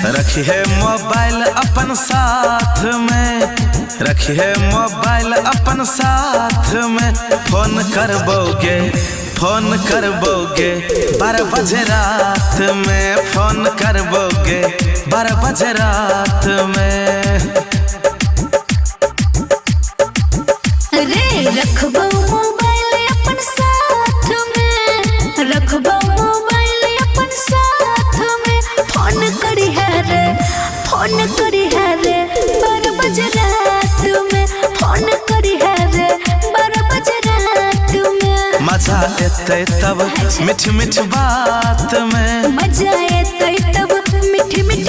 रखिए मोबाइल अपन साथ में, रखिए मोबाइल अपन साथ में। फोन करबोगे 12 बजे रात में, फोन करबोगे 12 बजे रात में। रखबो मोबाइल अपन साथ में, रखबो मोबाइल अपन साथ में। फोन करी है रे 12 बजे रात में, फोन करी है रे 12 बजे रात में। मजा एते तब मीठ मीठ बात में, मजा एते तब मीठ मीठ